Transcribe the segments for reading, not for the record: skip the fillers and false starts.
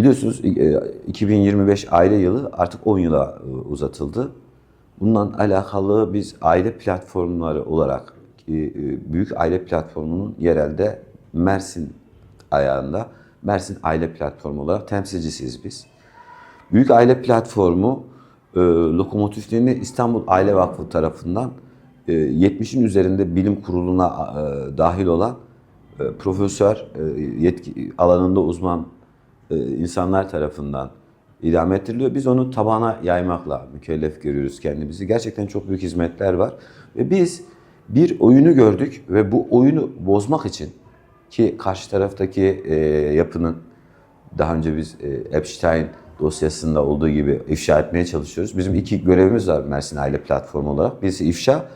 Biliyorsunuz 2025 aile yılı artık 10 yıla uzatıldı. Bundan alakalı biz aile platformları olarak Büyük Aile Platformu'nun yerelde Mersin ayağında Mersin Aile Platformu olarak temsilcisiyiz biz. Büyük Aile Platformu lokomotiflerini İstanbul Aile Vakfı tarafından 70'in üzerinde bilim kuruluna dahil olan profesör, yetki alanında uzman insanlar tarafından idame ettiriliyor. Biz onu tabana yaymakla mükellef görüyoruz kendimizi. Gerçekten çok büyük hizmetler var. Ve biz bir oyunu gördük ve bu oyunu bozmak için ki karşı taraftaki yapının daha önce biz Epstein dosyasında olduğu gibi ifşa etmeye çalışıyoruz. Bizim iki görevimiz var Mersin Aile Platformu olarak. Birisi ifşa,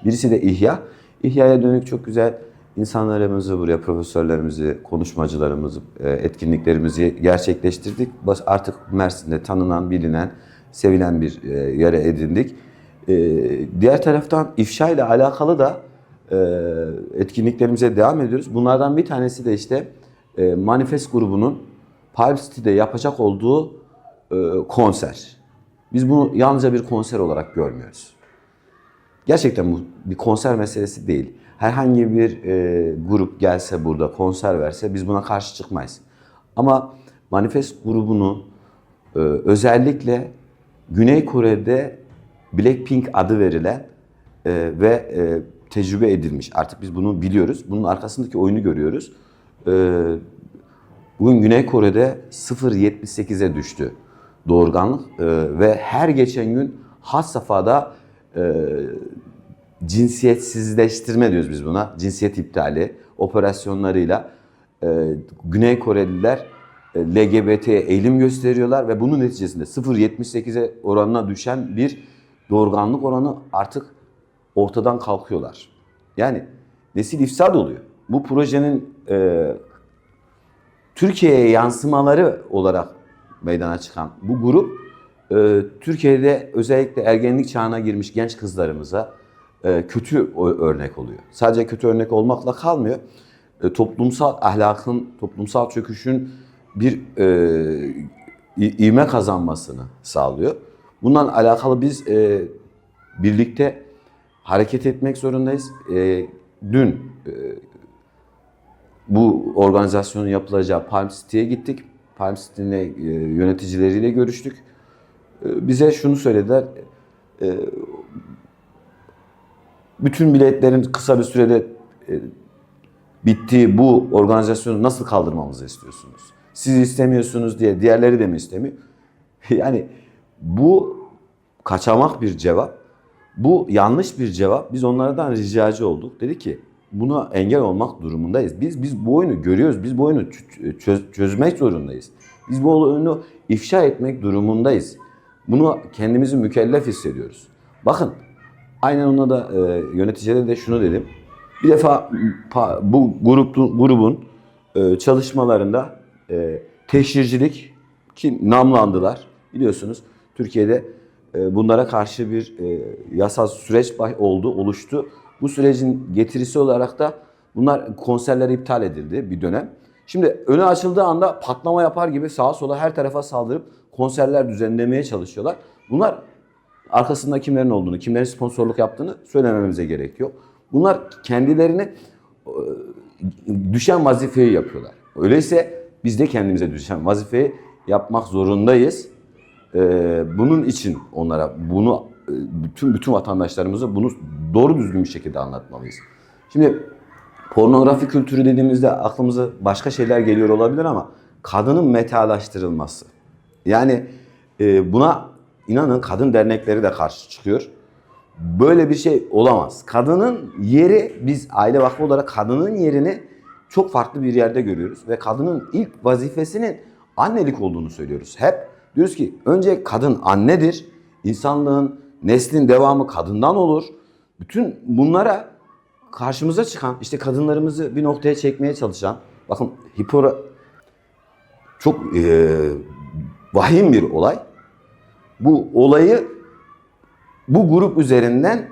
birisi de ihya. İhya'ya dönük çok güzel insanlarımızı buraya, profesörlerimizi, konuşmacılarımızı, etkinliklerimizi gerçekleştirdik. Artık Mersin'de tanınan, bilinen, sevilen bir yere edindik. Diğer taraftan ifşa ile alakalı da etkinliklerimize devam ediyoruz. Bunlardan bir tanesi de işte Manifest grubunun Palm City'de yapacak olduğu konser. Biz bunu yalnızca bir konser olarak görmüyoruz. Gerçekten bu bir konser meselesi değil. Herhangi bir grup gelse burada konser verse biz buna karşı çıkmayız. Ama Manifest grubunu özellikle Güney Kore'de Blackpink adı verilen ve tecrübe edilmiş. Artık biz bunu biliyoruz. Bunun arkasındaki oyunu görüyoruz. Bugün Güney Kore'de 0.78'e düştü doğurganlık ve her geçen gün had safhada cinsiyetsizleştirme diyoruz biz buna. Cinsiyet iptali operasyonlarıyla Güney Koreliler LGBT'ye eğilim gösteriyorlar ve bunun neticesinde 0.78'e oranına düşen bir doğurganlık oranı artık ortadan kalkıyorlar. Yani nesil ifsad oluyor. Bu projenin Türkiye'ye yansımaları olarak meydana çıkan bu grup Türkiye'de özellikle ergenlik çağına girmiş genç kızlarımıza kötü örnek oluyor. Sadece kötü örnek olmakla kalmıyor. Toplumsal ahlakın, toplumsal çöküşün bir ivme kazanmasını sağlıyor. Bundan alakalı biz birlikte hareket etmek zorundayız. Dün bu organizasyonun yapılacağı Palm City'ye gittik. Palm City'nin yöneticileriyle görüştük. Bize şunu söylediler. Bütün biletlerin kısa bir sürede bittiği bu organizasyonu nasıl kaldırmamızı istiyorsunuz? Siz istemiyorsunuz diye diğerleri de mi istemiyor? Yani bu kaçamak bir cevap. Bu yanlış bir cevap. Biz onlardan ricacı olduk. Dedi ki buna engel olmak durumundayız. Biz bu oyunu görüyoruz. Biz bu oyunu çözmek zorundayız. Biz bu oyunu ifşa etmek durumundayız. Bunu kendimizi mükellef hissediyoruz. Bakın aynen ona da yöneticilere de şunu dedim. Bir defa bu grubun çalışmalarında teşhircilik ki namlandılar. Biliyorsunuz Türkiye'de bunlara karşı bir yasal süreç oluştu. Bu sürecin getirisi olarak da bunlar konserler iptal edildi bir dönem. Şimdi önü açıldığı anda patlama yapar gibi sağa sola her tarafa saldırıp konserler düzenlemeye çalışıyorlar. Bunlar arkasında kimlerin olduğunu, kimlerin sponsorluk yaptığını söylememize gerek yok. Bunlar kendilerine düşen vazifeyi yapıyorlar. Öyleyse biz de kendimize düşen vazifeyi yapmak zorundayız. Bunun için onlara bunu bütün vatandaşlarımıza bunu doğru düzgün bir şekilde anlatmalıyız. Şimdi pornografi kültürü dediğimizde aklımıza başka şeyler geliyor olabilir ama kadının metalaştırılması. Yani buna inanın kadın dernekleri de karşı çıkıyor. Böyle bir şey olamaz. Kadının yeri, biz aile vakfı olarak kadının yerini çok farklı bir yerde görüyoruz. Ve kadının ilk vazifesinin annelik olduğunu söylüyoruz. Hep diyoruz ki önce kadın annedir. İnsanlığın, neslin devamı kadından olur. Bütün bunlara karşımıza çıkan, işte kadınlarımızı bir noktaya çekmeye çalışan, bakın çok vahim bir olay. Bu olayı Bu grup üzerinden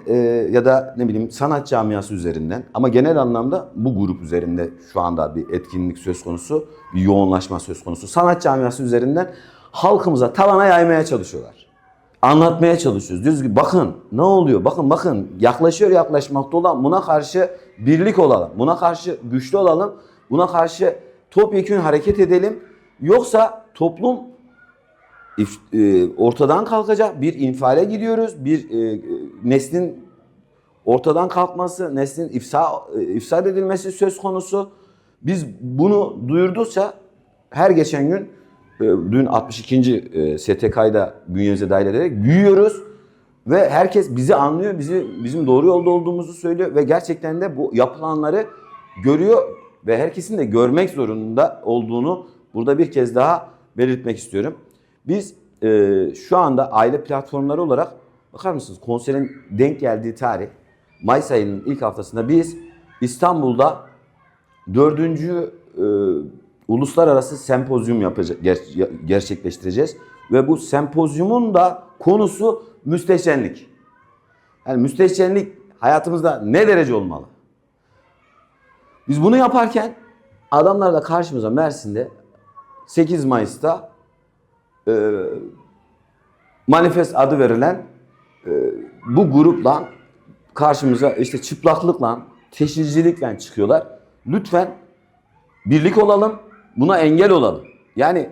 ya da ne bileyim sanat camiası üzerinden ama genel anlamda bu grup üzerinde şu anda bir etkinlik söz konusu, bir yoğunlaşma söz konusu. Sanat camiası üzerinden halkımıza, tavana yaymaya çalışıyorlar. Anlatmaya çalışıyoruz. Diyoruz ki bakın ne oluyor, bakın yaklaşıyor yaklaşmakta olan, buna karşı birlik olalım, buna karşı güçlü olalım, buna karşı topyekün hareket edelim. Yoksa toplum ortadan kalkacak, bir infiale gidiyoruz, bir neslin ortadan kalkması, neslin ifsad edilmesi söz konusu. Biz bunu duyurdukça her geçen gün dün 62. STK'yı da bünyemize dahil ederek büyüyoruz ve herkes bizi anlıyor, bizim doğru yolda olduğumuzu söylüyor ve gerçekten de bu yapılanları görüyor ve herkesin de görmek zorunda olduğunu burada bir kez daha belirtmek istiyorum. Biz şu anda aile platformları olarak bakar mısınız konserin denk geldiği tarih Mayıs ayının ilk haftasında biz İstanbul'da 4. uluslararası sempozyum gerçekleştireceğiz. Ve bu sempozyumun da konusu müstehcenlik. Yani müstehcenlik hayatımızda ne derece olmalı? Biz bunu yaparken adamlar da karşımıza Mersin'de 8 Mayıs'ta manifest adı verilen bu grupla karşımıza işte çıplaklıkla, teşhircilikle çıkıyorlar. Lütfen birlik olalım, buna engel olalım. Yani